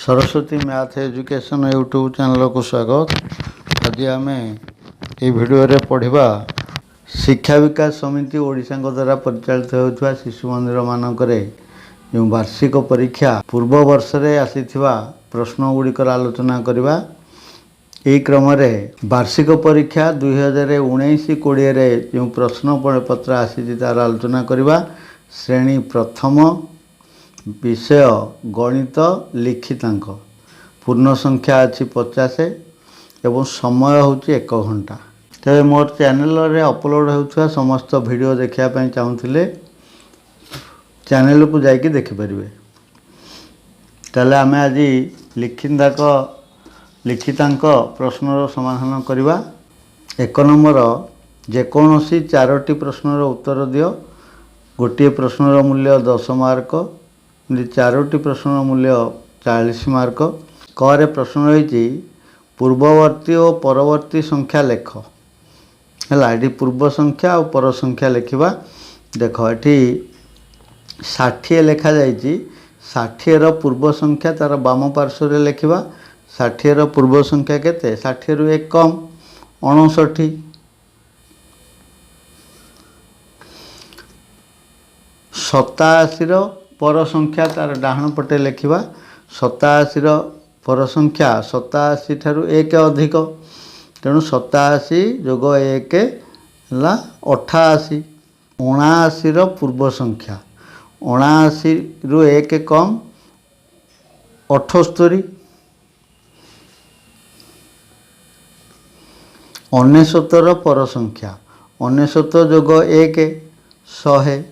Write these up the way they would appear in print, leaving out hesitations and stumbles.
Saraswati math education YouTube channel को स्वागत। आज आम ये वीडियो रे पढ़ा शिक्षा विकास समिति ओडिशा द्वारा परिचालित होता शिशु मंदिर मानक जो वार्षिक परीक्षा पूर्व वर्ष रे आसीथिबा प्रश्न गुड़िकर आलोचना करवा। यही क्रम वार्षिक परीक्षा 2019-20 रे जो प्रश्न पत्र आसी तार आलोचना करवा। श्रेणी प्रथम विषय गणित लिखितांक पूर्ण संख्या अच्छी 50 एवं समय हूँ 1 घंटा। तेज मोर चैनल रे अपलोड होता समस्त वीडियो देखापी चाहूले चैनल को जाकि देखिपारे। तेल आम आज लिखितांक प्रश्नर समाधान करवा। 1 नंबर जेकोसी 4टी प्रश्नर उत्तर दियो। गोटे प्रश्नर मूल्य 10 मार्क, 4टी प्रश्न मूल्य 40 मार्क। क प्रश्न रही पूर्ववर्ती और परवर्ती संख्या लेख है। ये पूर्व संख्या और पर संख्या लिखा। देख ये 60 लिखा जाइए। 60 पूर्व संख्या तार बाम पार्श्व लिखा। 60 पूर्व संख्या केते 60 रु 1 कम 59। 87 पर संख्या तार डाहण पटे लिखा। 87 पर संख्या 87 ठारू 1 अधिक, तेणु 87 जोग 1 है 88। 79 पूर्व संख्या 79 रु 1 कम 78। 69 पर संख्या 69 जोग 1 100।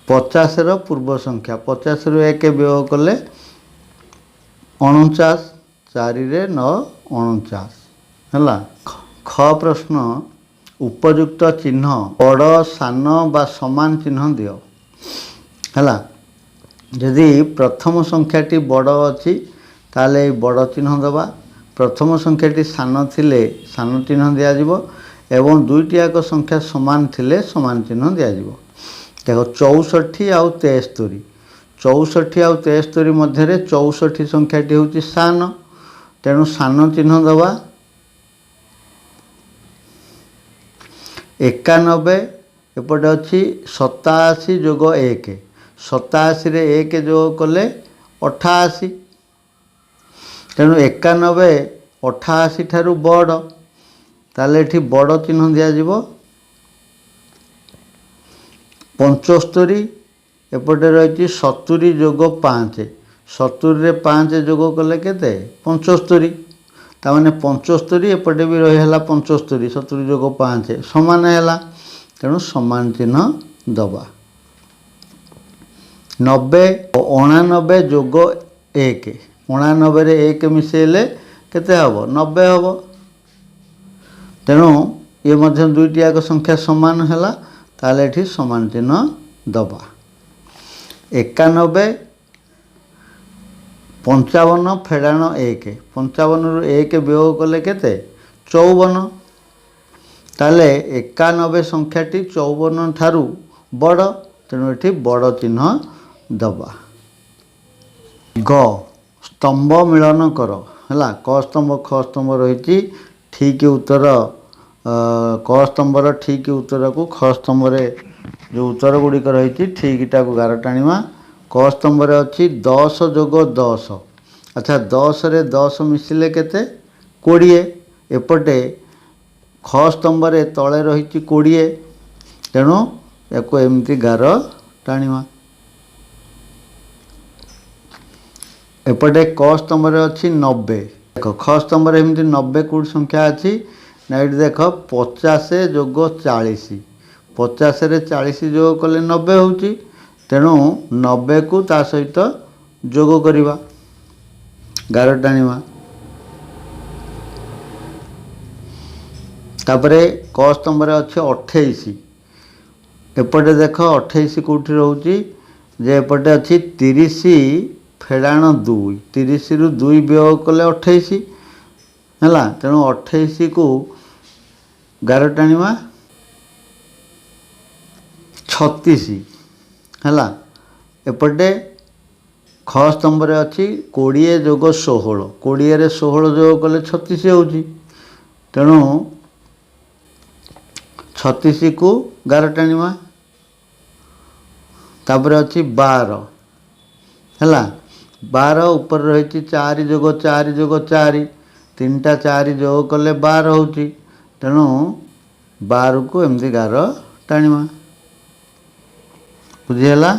50 पूर्व संख्या 50 रु 1 व्यय कले 49। 4 रे 9 49 है। ख प्रश्न उपयुक्त चिन्ह बड़ सान बा समान चिन्ह दियो है। यदि प्रथम संख्याटी बड़ अच्छी ताले बड़ चिन्ह दबा। प्रथम संख्याटी सान थिले सान चिन्ह दिया एवं दुईटी याक संख्या समान थिले समान चिन्ह दिया। देखो 64 आउ 73, 64 आउ 73 मध्य 64 संख्याटी हूँ सान, तेणु सान चिन्ह दबा। 91 एपटे अच्छी 87 जोग 1, 87 रे 1 जोग कले 88, तेणु 91 88 ठारू बड़, ताले एठी बड़ चिन्ह दिया। 75 एपटे रही 70 जोग 5, 70 रे 5 जोग कले केते 75, ताने 75 एपटे भी रही 75, 70 जोग 5 समान है, तेणु समान चिन्ह दबा। 90 89 जोग 1, 89 रे 1 मिसेले केते हबो 90 हबो, तेणु ये मध्य दुईटी याक संख्या समान है, ताले एठी समान चिन्ह दबा। 91 55 फेड़ाण 1, 55 रु 1 व्यय कले केते 54, ताले 91 संख्याटी 54 ठारू बड़, तेणु एठी बड़ चिन्ह दबा। ग स्तंभ मिलन कर है। क स्तंभ ख स्तंभ रही ठीक उत्तर। क स्तंभर ठीक उत्तर को ख स्तंभ जो उत्तर गुड़िक रही ठीकटा को गार टाणवा। क स्तंभ अच्छी 10 जोग 10, अच्छा 10 रे 10 मिसिले केते 20, एपटे ख स्तंभ तले रही 20, तेणु याको एमती गार टाणवा। एपटे क स्तंभ अच्छी 90, देख ख स्तंभ एमती 90 कौट संख्या अच्छी ना। ये देख 50 जोग 40, 50 रे 40 जोग कले 90 होची, तेणु 90 को ता सहित जोग करिबा गार टाणिबा। तापरे क स्तंभ अच्छे 28, एपटे देख 28 कौटी रोची जे एपटे अच्छी 30 फेड़ाण 2, 30 रु 2 व्यय कले 28 है, तेणु 28 को गार टाणिबा 36 है। एपटे ख स्तंभ रे अच्छी 20 जोग 16 20 रे 16 जोग कले 36 होउची तेणु 36 को 11 टाणीमा तापर अच्छी 12 है 12 ऊपर रही 4 जोग 4 जोग 4 3टा 4 जोग कले 12 होउची तेणु 12 को एमती 11 टाणीमा बुझीगला।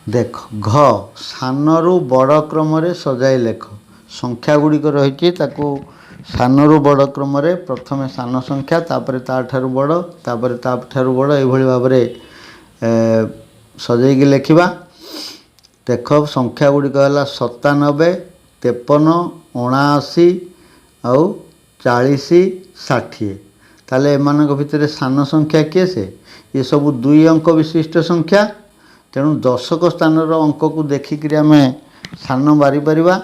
देख घ सानरू बड़ क्रम सजाई लेख संख्या गुड़िक रही सानरू बड़ क्रम प्रथम सान संख्या तापर ताठारू बड़ तापर ताठारू बड़ ये भाव में सजाई लेखिबा। देख संख्या गुड़िक है 97 53 79 आउ 40 60 ताले एमानक भितर सान संख्या किए से ये सब 2 अंक विशिष्ट संख्या तेणु दशक स्थान अंक को देखिक आम सान बारी पारिबा।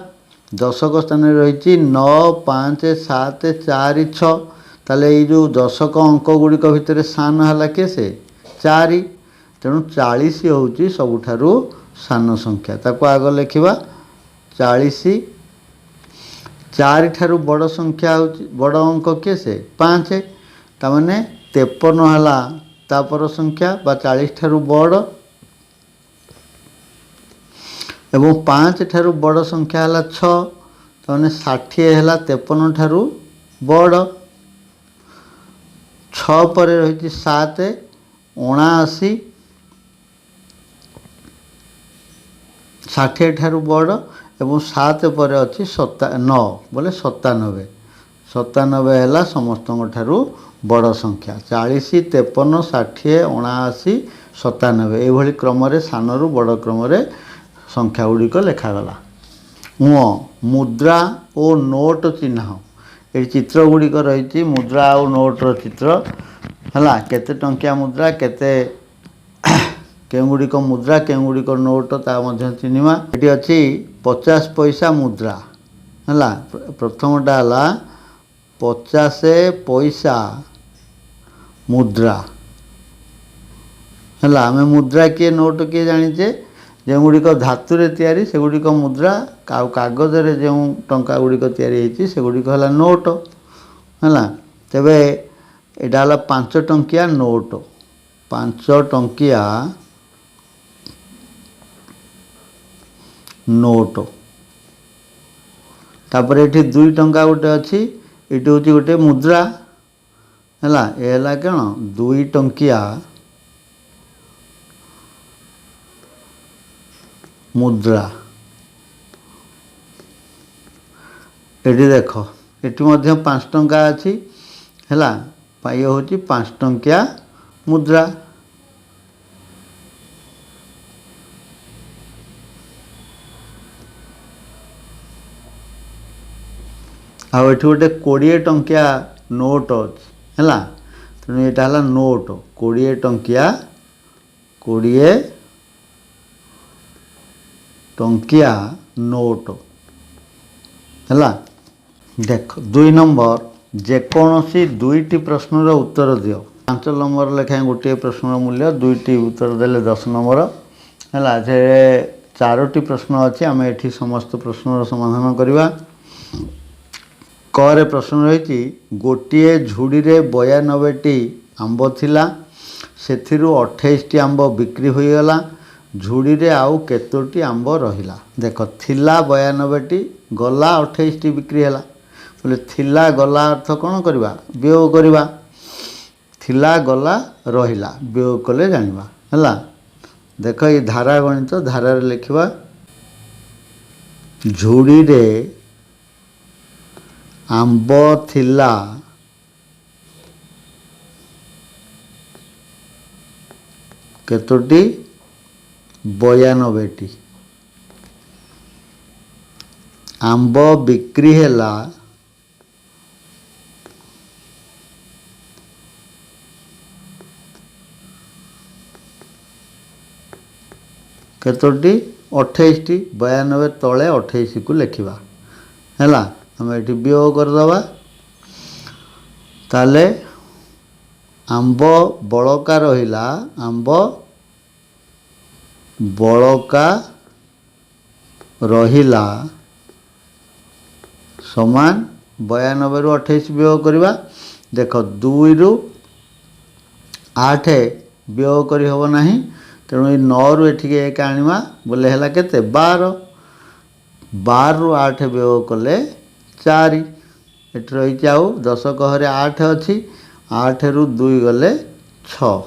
दशक स्थान रही 9 5 7 4 6 ताले ये जो दशक अंक गुड़िक भितर सान है किए से 4 तेणु 40 हूँ सबुठारु सान संख्या ताको आग लिखा 40 4 ठारू बड़ संख्या हूँ बड़ अंक किए से 5 ताने 53 है तापर संख्या बा 40 ठारू बड़ एवं 5 ठारू बड़ संख्या है 6 ताने 60 है 53 ठारू बड़ 6 पर रही 7 79 60 ठारू बड़ एवं 7 पर अच्छी 9 बोले 97 97 है समस्त ठारू बड़ संख्या 40 53 60 79 97 ये क्रम सानरू बड़ क्रम संख्या गुड़िक लेखागला। मुद्रा और नोट चिन्ह ये चित्र गुड़िक रही मुद्रा और नोटर चित्र है केते टंकिया मुद्रा केते केगुड़िक मुद्रा केगुड़िक नोट ता चिन्हवा ये अच्छी 50 पैसा मुद्रा है प्रथमटा है 50 पैसा मुद्रा है आम मुद्रा किए नोट किए जानीचे जो गुड़िक धातु या से गुड़िक मुद्रा कागज रे जो टंका गुड़िक या से गुड़िक है नोट है तेबे एटा है 5 टंकिया नोट 5 टंकिया नोट तापर ये 2 टंका गोटे अच्छी ये हूँ गोटे मुद्रा है ये कौन 2 टंकिया मुद्रा ये देख ये 5 टंका अच्छी है ये हूँ 5 टंकिया मुद्रा आउ ये गोटे 20 टंकिया नोट अच्छी है तेणु यहाँ है नोट 20 टंकिया 20 टंकिया नोट है। देख 2 नंबर जेकोसी 2टी प्रश्नर उत्तर दियो 5 नंबर लेखाएं गोटे प्रश्न मूल्य 2टी उत्तर देले 10 नंबर है 4टी प्रश्न अच्छी आम ये समस्त प्रश्नर समाधान करवा। क प्रश्न रही गोटे झुड़ी रे 92टी आंब थिला सेथिरु 28टी आंब बिक्री होईगला झुड़ी रे आउ केतोटी आंब रहिला। देख थिला 92टी गला 28टी बिक्री हैला बोले थिला गला अर्थ कौन करवा वियोग करवा थिला गला रहिला वियोग कले जानिबा हैला। देख ये धारा गणित धारा रे लिखिबा झुड़ी रे आंब थिला केतोटी 92टी आंब बिक्री हैला केतोटी 28टी 92 तले 28 को लिखा है आम ये वियोग करदे ताले आंब बड़का रहिला आंब बड़का रहिला समान 92 रु 28 वियोग करवा। देख 2 रु 8 वियोग करी हबो नाही, तेणु 9 रु एठिके 1 आनिमा बोले हला केते 12। 12 रु 8 वियोग कले 4। एठी रही आउ 10 कहरे 8 अछि, 8 रु 2 गले 6,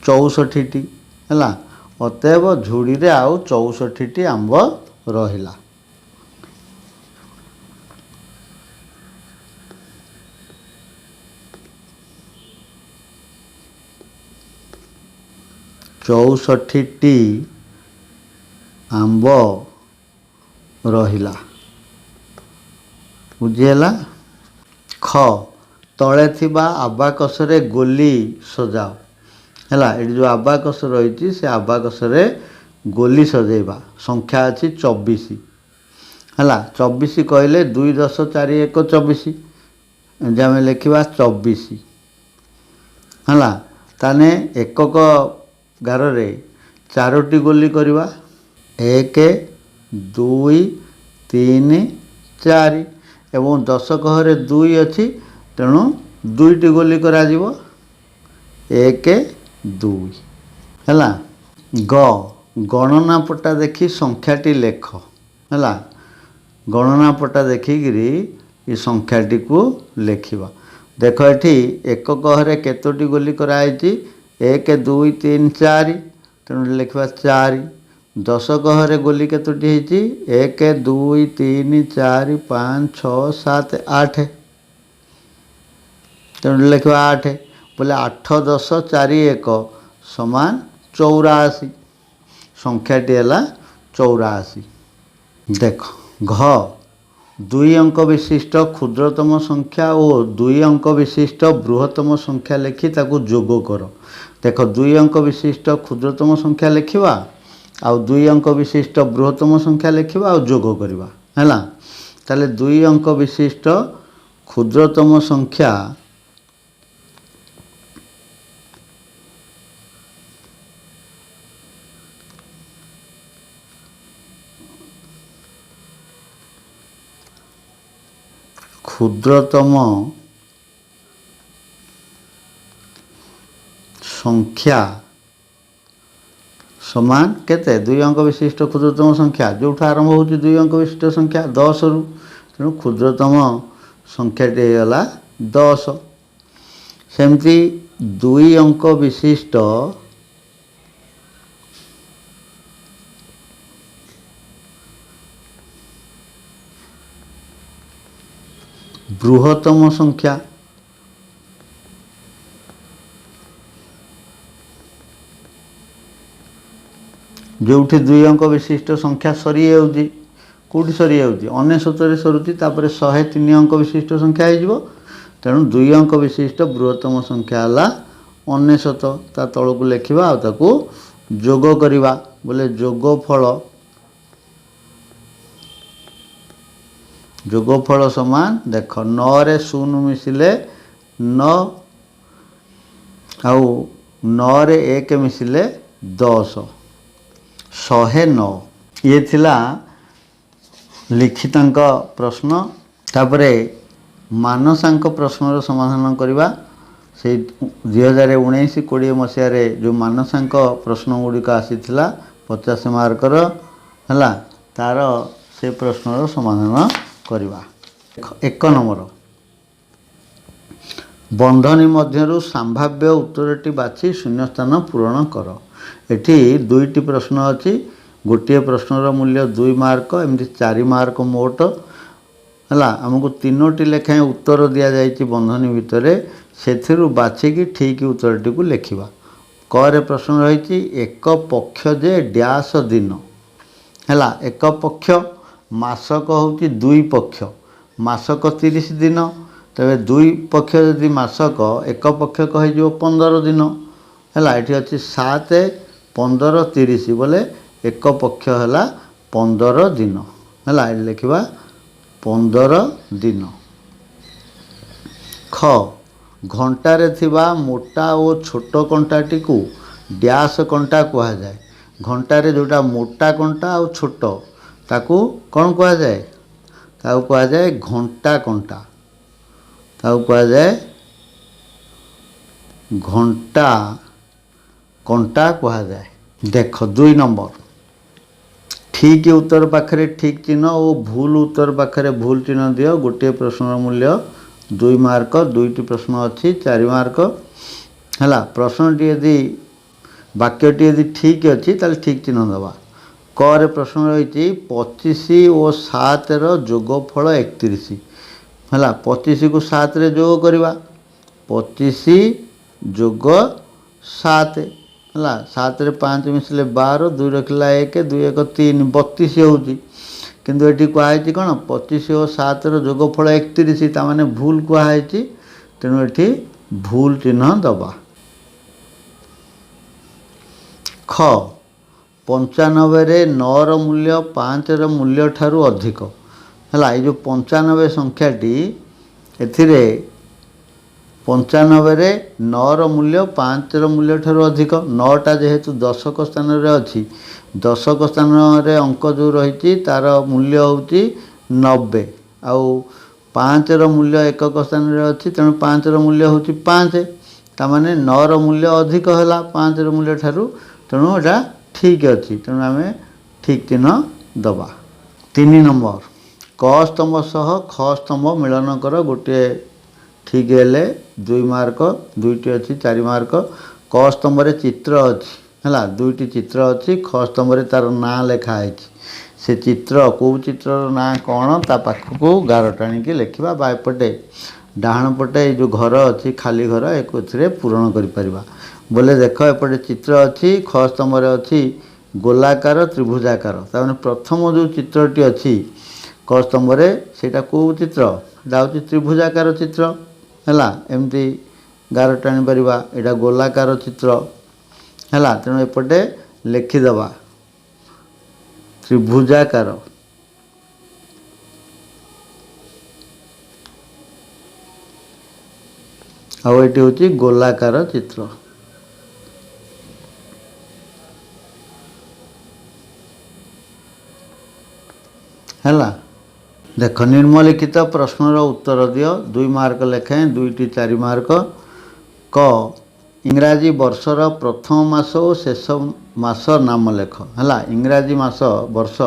64 टी हला। अतएव झुड़ी रे आउ 64 टी आंब रहिला। चौसठी आंब रहिला। बुझीला। ख तले थिबा आबाकस रे गोली सजाओ हैला। ये जो आबाकस रही से आबाकस रे गोली सजेबा। संख्या अच्छी 24 हैला। 24 कहले 2 10 4 1 24 आम लिखा 24 हैला। ताने एकक गार रे 4टी गोली करवा। 1 2 3 4 एवं 10 कहरे 2 अच्छी, तेणु 2टी गोली करा जीवो। 1 2 हैला। ग गणना पटा देखी संख्याटी लेख हैला। गणना पटा देखिकी ये संख्याटी को लेखिबा। देख एठी एकक हरे केतोटी गोली कराई 1 2 3 4, तेणु लिखा 4। 10 कहरे गोली केतोटी होती 1 2 3 4 5 6 7 8, तेणु लिखा 8। बोले 8 10 4 1 समान 84। संख्याटी है 84। देख घ 2 अंक विशिष्ट क्षुद्रतम संख्या और 2 अंक विशिष्ट बृहत्तम संख्या लिखि ताकू जोग कर। देख 2 अंक विशिष्ट क्षुद्रतम संख्या लिखा आउ 2 अंक विशिष्ट बृहत्तम संख्या लिखा आउ जोग करवा हैला। ताले 2 अंक विशिष्ट क्षुद्रतम संख्या क्षुद्रतम संख्या समान केते 2 अंक विशिष्ट क्षुद्रतम संख्या जो आरंभ हो 2 अंक विशिष्ट संख्या 10 रु, तेणु क्षुद्रतम संख्याटी होगा 10। सेमती 2 अंक विशिष्ट बृहत्तम संख्या जो 2 अंक विशिष्ट संख्या सरी जाऊँगी कौटी सरी जाऊँगी 99 सरुची, तापर 103 अंक विशिष्ट संख्या हो। तेणु 2 अंक विशिष्ट बृहत्तम संख्या है 99। ता तलू लिखा आको जोग करवा। बोले जोगफल समान देख 9 रे 0 मिसिले 9 आउ 9 रे 1 मिसिले 10 109। ये थिला लिखितांक प्रश्न। तापरे मानसांक प्रश्नर समाधान करवा। से 2019-20 मसीह जो मानसांक प्रश्न गुड़िक आसीथिला 50 मार्कर है तार से प्रश्नर समाधान करवा। 1 नंबर बंधनी मध्यरु संभाव्य उत्तरटी बाछि शून्य स्थान पूरण कर। एठी 2टी प्रश्न अच्छी। गोटे प्रश्नर मूल्य 2 मार्क, एमती 4 मार्क मोट है। आमको 3टी लेखाएं उत्तर दि जाइए बंधनी भितर, से बाछिकी ठीक उत्तरटी को लिखा। क प्रश्न रही एक पक्ष जे डैश दिन है। एक पक्ष मासक हूँ 2 पक्ष, मासक 30 दिन। तेरे 2 पक्ष यदि मासक एक पक्ष कह 15 दिन है। ये अच्छी 7 15 30 बोले एक पक्ष है 15 दिन है। लिखा 15 दिन। ख घंटारे थिबा मोटा और छोट कंटाटी को डैश कंटा कह जाए। घंटारे जोटा मोटा कंटा और छोट ताकू कौन कह जाए ताकू कह जाए घंटा कंटा ताकू कह जाए घंटा कंटा कह जाए। देख 2 नंबर ठीक उत्तर पाखरे ठीक चिन्ह और भूल उत्तर पाखरे भूल चिन्ह दियो। गोटे प्रश्न मूल्य 2 मार्क, 2टी प्रश्न अच्छी 4 मार्क है। प्रश्नटी यदि वाक्यटी यदि ठीक अच्छी ताल ठीक चिन्ह दबा। क रे प्रश्न रही 25 और 7 जोगफल 31 है। 25 को 7 रे जोग करवा 25 जोग 7 है। 7 रे 5 मिसले 12 2 रखला 1 2 1 3 32 होउची किंतु एटी कहुई कौन 25 और 7 जोगफल 31 ता माने भूल कहुई तेणु एटी भूल चिन्ह दबा। ख 95 रे 9 मूल्य 5 मूल्य ठारू अधिक है। ये जो 95 संख्याटी एथिरे 95 रे 9 मूल्य 5 मूल्य ठारू अधिक। 9टा जेहेतु दशक स्थान रे अच्छी दशक स्थान रे अंक जो रही तार मूल्य होची 90 आउ 5 मूल्य एकक स्थान रे अच्छी तेणु 5 मूल्य होची 5 तामाने 9 मूल्य अधिक है 5 मूल्य ठारू तेणु एटा ठीक अच्छी तेणु आम ठीक चिन्ह दबा। 3 नंबर क स्तंभ सह ख स्तंभ मिलन कर गोटे ठीक है 2 मार्क 2टी अच्छी 4 मार्क। क स्तंभ रे चित्र अच्छी है 2टी चित्र अच्छी ख स्तंभ रे तार ना लिखाई से चित्र कौ चित्र ना कौन ता पाखक गार टाणी लिखा बा एपटे डाहाण पटे जो घर अच्छी खाली घर एक पूरण कर बोले देख एपटे चित्र अच्छी ख स्तंभ रे अच्छी गोलाकार त्रिभुजाकार ताने प्रथम जो चित्रटी अच्छी क स्तंभ रे सेटा कौ चित्र हूँ त्रिभुजाकार चित्र है एमती गार टाणी पारिबा एटा गोलाकार चित्र है तेणु एपटे लिखिदबा त्रिभुजाकार आउ एटी होची गोलाकार चित्र है। देख निम्नलिखित प्रश्नर उत्तर दियो 2 मार्क लेखें 2टी 4 मार्क। क इंग्राजी वर्षर प्रथम मास और शेष मास नाम लेख है। इंग्राजी मास वर्ष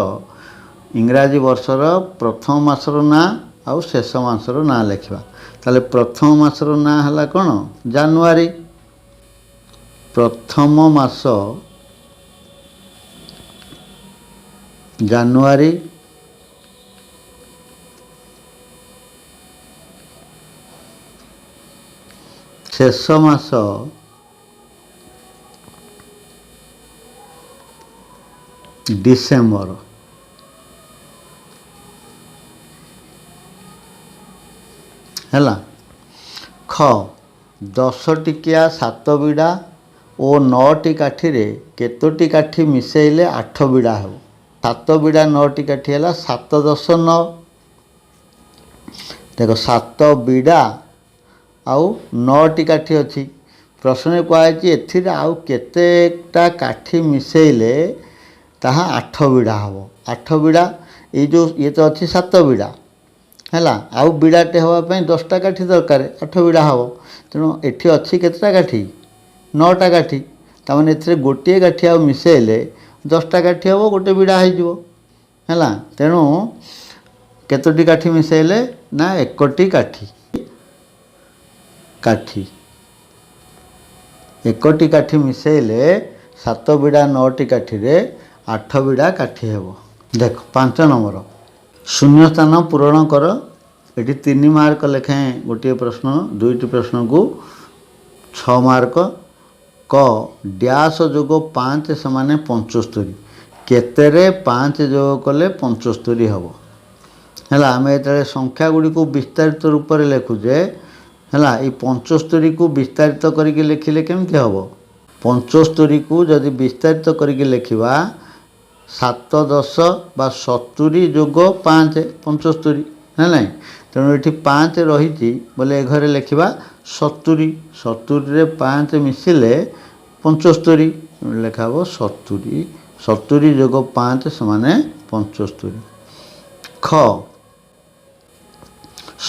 इंग्राजी वर्षर प्रथम मासर ना आउ शेष मासर ना लिखा ताले प्रथम मासर ना है कौन जानुआरी प्रथम मास जानुआरी शेष मास डिसेम्बर है। ख 10 टिकिया 7 बिड़ा और 9टी काठी रे केतोटी काठी मिसेइले 8 बिड़ा हो 7 बिड़ा 9टी काठी है 7 10 9 देख 7 बिड़ा आउ 9टी काठी अच्छी प्रश्न कहुई एथिरे आउ केतेटा काठी मिसेइले ताहा 8 बिड़ा हम 8 बिड़ा ये जो ये तो अच्छी 7 बिड़ा है आउ बिड़ाटे हाँपाई 10टा काठी दरकार 8 बिड़ा हम तेणु एठी अच्छी केतेटा काठी 9टा काठी तामाने एथिरे गोटे काठी आउ मिसेइले 10टा काठी हम गोटे बिड़ा हो है तेणु केतोटी काठी मिसेइले ना 1टी काठी काठी 1टी काठी मिसेइले 7 बिड़ा 9टी काठी रे 8 बिड़ा काठी हेबो। देख 5 नंबर शून्य स्थान पूरण कर ये 3 मार्क लेखें गोटे प्रश्न 2टी प्रश्न को 6 मार्क। क डैश जोग 5 समान 75 केतेरे 5 जोग कले 75 हम है। आम ये संख्या गुड़ी को विस्तारित रूप से लिखुचे है ये 75 को विस्तारित करके लिखिले केमती हम 75 को जदि विस्तारित करके लिखा 7 10 बा 70 जोग 5 75 है ना तेणु ये 5 रही बोले घरे लिखा 70 70 रे 5 मिसिले 75 लिखा 70 70 যোগ 5 ସମାନେ 75। ଖ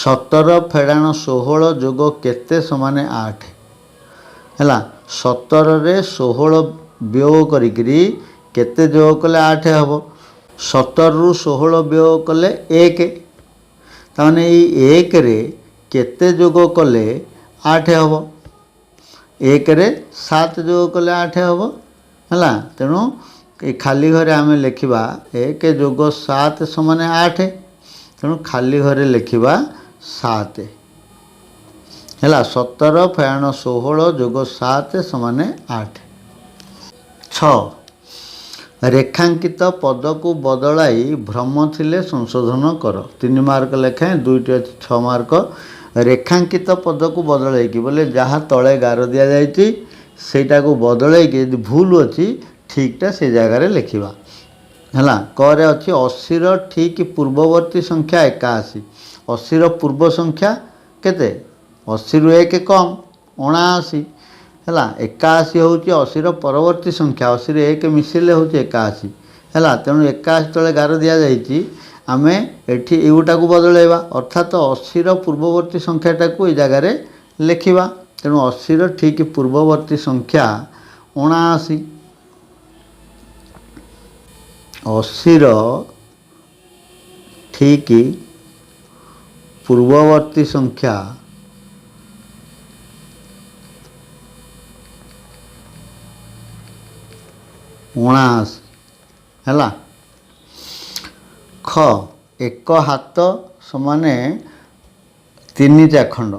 17 ଫେଡ଼ାଣ 16 ଯୋଗ କେତେ ସମାନେ 8 ହେଲା। 17 ରେ 16 ବିୟୋଗ କରିକିରି କେତେ ଯୋଗ କଲେ 8 ହେବ। 17 ରୁ 16 ବିୟୋଗ କଲେ 1। ତାମାନେ ଏଇ 1 ରେ କେତେ ଯୋଗ କଲେ 8 ହେବ। 1 ରେ 7 ଯୋଗ କଲେ 8 ହେବ ହେଲା। ତେଣୁ ଏ ଖାଲି ଘରେ ଆମେ ଲେଖିବା 1 ଯୋଗ 7 ସମାନେ 8। ତେଣୁ ଖାଲି ଘରେ ଲେଖିବା 7 ହେଲା। 17 ଫେଡ଼ାଣ 16 ଯୋଗ 7 ସମାନେ 8। 6 ରେଖାଙ୍କିତ ପଦକୁ ବଦଳାଇ ଭ୍ରମ ଥିଲେ ସଂଶୋଧନ କର। 3 ମାର୍କ ଲେଖାଏଁ, 2ଟି ଅଛି 6 ମାର୍କ। ରେଖାଙ୍କିତ ପଦକୁ ବଦଳାଇକି ବୋଲେ ଯାହା ତଳେ ଗାର ଦିଆଯାଇଛି ସେଇଟାକୁ ବଦଳାଇକି ଯଦି ଭୁଲ ଅଛି ଠିକଟା ସେ ଜାଗାରେ ଲେଖିବା ହେଲା। କରେ ଅଛି 80ର ଠିକ ପୂର୍ବବର୍ତ୍ତୀ ସଂଖ୍ୟା 81। 80ର ପୂର୍ବ ସଂଖ୍ୟା କେତେ? 80ରୁ 1 କମ୍ 79 ହେଲା। 81 ହେଉଛି 80ର ପରବର୍ତ୍ତୀ ସଂଖ୍ୟା। 80ରେ 1 ମିଶିଲେ ହେଉଛି 81 ହେଲା। ତେଣୁ 81 ତଳେ ଗାର ଦିଆଯାଇଛି, ଆମେ ଏଠି ଏଇଟାକୁ ବଦଳାଇବା ଅର୍ଥାତ୍ 80ର ପୂର୍ବବର୍ତ୍ତୀ ସଂଖ୍ୟାଟାକୁ ଏଇ ଜାଗାରେ ଲେଖିବା। ତେଣୁ 80ର ଠିକ ପୂର୍ବବର୍ତ୍ତୀ ସଂଖ୍ୟା 79। 80ର ଠିକ ପୂର୍ବବର୍ତ୍ତୀ ସଂଖ୍ୟା 79 ହେଲା। ଖ 1 ହାତ ସମାନେ 3 ଚାଖଣ୍ଡ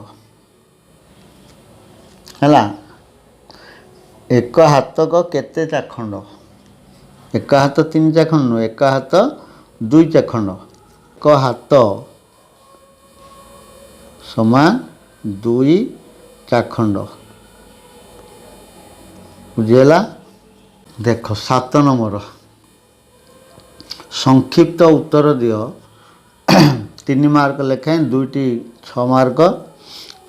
ହେଲା। 1 ହାତକ କେତେ ଚାଖଣ୍ଡ? 1 ହାତ 3 ଚାଖଣ୍ଡ ନୁହେଁ, 1 ହାତ 2 ଚାଖଣ୍ଡ। 1 ହାତ ସମାନ 2 ଚାଖଣ୍ଡ ବୁଝିହେଲା। ଦେଖ 7 ନମ୍ବର ସଂକ୍ଷିପ୍ତ ଉତ୍ତର ଦିଅ। 3 ମାର୍କ ଲେଖାଏଁ, 2ଟି 6 ମାର୍କ।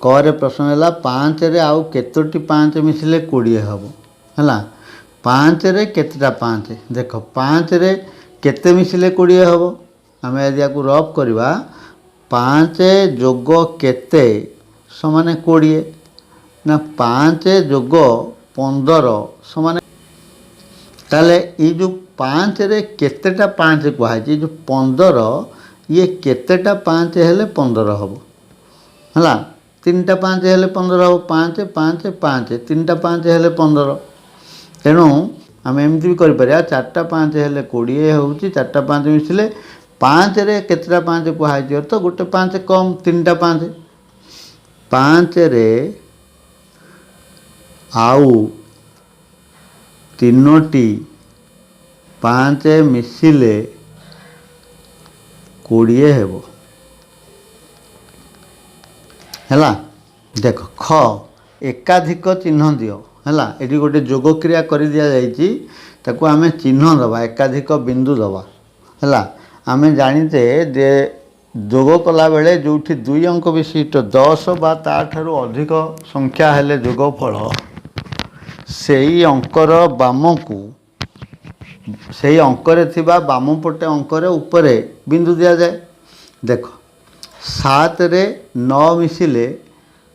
କରେ ପ୍ରଶ୍ନ ହେଲା 5ରେ ଆଉ କେତୋଟି 5 ମିଶିଲେ 20 ହେବ ହେଲା। 5ରେ କେତେଟା 5? ଦେଖ 5ରେ କେତେ ମିଶିଲେ 20 ହେବ। ଆମେ ଯଦି ୟାକୁ ରଫ୍ କରିବା 5 ଯୋଗ କେତେ ସମାନେ 20 ନା 5 ଯୋଗ 15 ସମାନେ। ତାହେଲେ ଏଇ ଯେଉଁ 5ରେ କେତେଟା 5 କୁହାଯାଇଛି, ଏଇ ଯେଉଁ 15 ଇଏ କେତେଟା 5 ହେଲେ 15 ହେବ ହେଲା। 3ଟା 5 ହେଲେ 15 ହେବ। 5 5 5 3ଟା 5 ହେଲେ 15। ତେଣୁ ଆମେ ଏମିତି ବି କରିପାରିବା 4ଟା 5 ହେଲେ 20 ହେଉଛି। 4ଟା 5 ମିଶିଲେ 5ରେ କେତେଟା 5 କୁହାଯାଇଛି ତ ଗୋଟେ 5 କମ୍ 3ଟା 5। 5ରେ ଆଉ 3ଟି 5 ମିଶିଲେ 20 ହେବ ହେଲା। ଦେଖ ଖ ଏକାଧିକ ଚିହ୍ନ ଦିଅ ହେଲା। ଏଠି ଗୋଟେ ଯୋଗ କ୍ରିୟା କରି ଦିଆଯାଇଛି, ତାକୁ ଆମେ ଚିହ୍ନ ଦେବା, ଏକାଧିକ ବିନ୍ଦୁ ଦେବା ହେଲା। ଆମେ ଜାଣିଛେ ଯେ ଯୋଗ କଲାବେଳେ ଯେଉଁଠି 2 ଅଙ୍କ ବିଶିଷ୍ଟ 10 ବା ତା'ଠାରୁ ଅଧିକ ସଂଖ୍ୟା ହେଲେ ଯୋଗଫଳ, ସେଇ ଅଙ୍କର ବାମକୁ, ସେଇ ଅଙ୍କରେ ଥିବା ବାମ ପଟେ ଅଙ୍କରେ ଉପରେ ବିନ୍ଦୁ ଦିଆଯାଏ। ଦେଖ 7ରେ 9 ମିଶିଲେ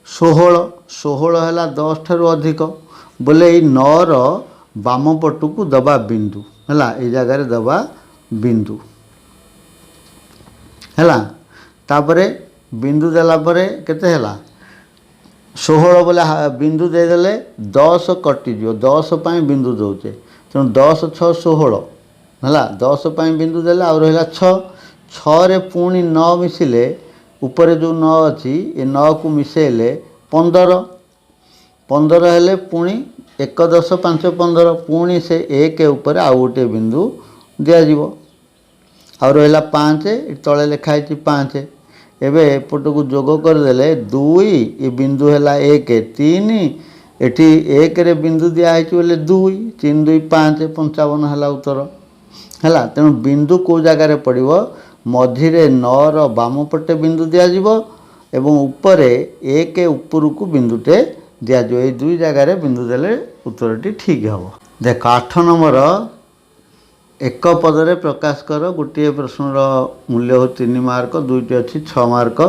16। 16 ହେଲା 10 ଠାରୁ ଅଧିକ ବୋଲେ ଏଇ 9ର ବାମ ପଟକୁ ଦେବା ବିନ୍ଦୁ ହେଲା। ଏଇ ଜାଗାରେ ଦେବା ବିନ୍ଦୁ ହେଲା। ତାପରେ ବିନ୍ଦୁ ଦେଲା ପରେ କେତେ ହେଲା 16 ବୋଲେ ବିନ୍ଦୁ ଦେଇଦେଲେ 10 କଟିଯିବ। 10 ପାଇଁ ବିନ୍ଦୁ ଦେଉଛେ, ତେଣୁ 10 6 16 ହେଲା। 10 ପାଇଁ ବିନ୍ଦୁ ଦେଲେ ଆଉ ରହିଲା 6। 6ରେ ପୁଣି 9 ମିଶିଲେ ଉପରେ ଯେଉଁ 9 ଅଛି ଏ 9କୁ ମିଶାଇଲେ 15। 15 ହେଲେ ପୁଣି 1 10 5 15 ପୁଣି ସେ 1 ଉପରେ ଆଉ ଗୋଟିଏ ବିନ୍ଦୁ ଦିଆଯିବ। ଆଉ ରହିଲା 5, ତଳେ ଲେଖା ହେଇଛି 5। ଏବେ ଏପଟକୁ ଯୋଗ କରିଦେଲେ 2 ଏ ବିନ୍ଦୁ ହେଲା 1 3, ଏଠି 1ରେ ବିନ୍ଦୁ ଦିଆହେଇଛି ବୋଲେ 2 3 2 5 55 ହେଲା ଉତ୍ତର ହେଲା। ତେଣୁ ବିନ୍ଦୁ କେଉଁ ଜାଗାରେ ପଡ଼ିବ? ମଝିରେ 9ର ବାମ ପଟେ ବିନ୍ଦୁ ଦିଆଯିବ ଏବଂ ଉପରେ 1 ଉପରକୁ ବିନ୍ଦୁଟେ ଦିଆଯିବ। ଏଇ 2 ଜାଗାରେ ବିନ୍ଦୁ ଦେଲେ ଉତ୍ତରଟି ଠିକ୍ ହେବ। ଦେଖ 8 ନମ୍ବର एक पदरे प्रकाश कर। गोटे प्रश्नर मूल्य हो 3 मार्क, दुईटी अच्छी 6 मार्क।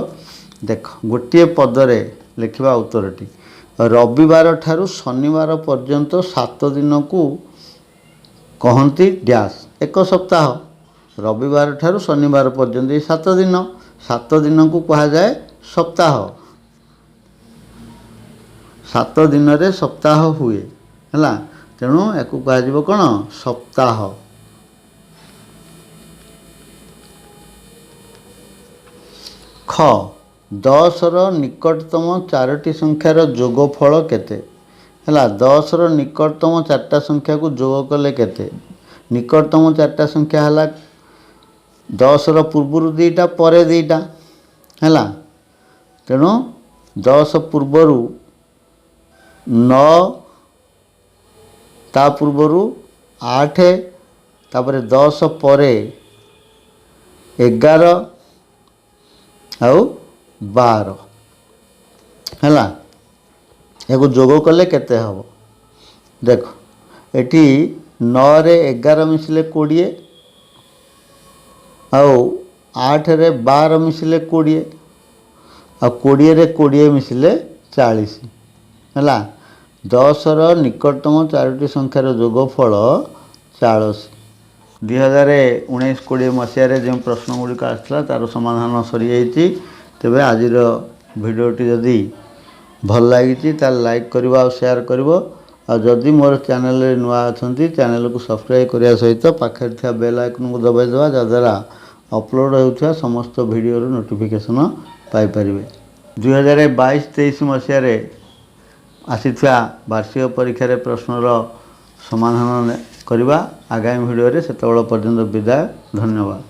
देख गोटे पदरे लिखा उत्तरटी रविवार ठारू शनिवार पर्यंत 7 दिन को कहती डैश। एक सप्ताह रविवार ठारू शनिवार पर्यंत 7 दिन, 7 दिन को कहा जाए सप्ताह। 7 दिन रे सप्ताह हुए है, तेणु या कह कौन सप्ताह। ख 10 निकटतम 4टी संख्यार जोगफल केते है। 10 निकटतम 4टा संख्या को जोग कले केते। निकटतम 4टा संख्या है 10 पूर्वर 2टा पर 2टा है, तेणु 10 पूर्वर 9, ता पूर्वर 8, तापर 10 पर 11 आउ 12 है। या जोग कले केते हम देख एटी 9 रे 11 मिसले 20, आउ 8 रे 12 मिसले 20, आ 20 रे 20 मिसले 40 है। 10 निकटतम 4टी संख्यार जोगफल 40। 2019-20 मसीह जो प्रश्न गुड़िक आसला तार समाधान सरी जाइए। तेबे आज भिडियोटी जदि भल लगी लाइक करवा और शेयर करबो। और जदि मोर चैनल रे नुआ अछंती चैनल को सब्सक्राइब करने सहित पाखे था बेल आइकन को दबाई देवा जद्वारा अपलोड होता समस्त वीडियो नोटिफिकेशन पाइपर। 2022-23 मसीह आसी वार्षिक परीक्षा प्रश्नर समाधान करवा आगामी वीडियो से पर्यंत विदाय। धन्यवाद।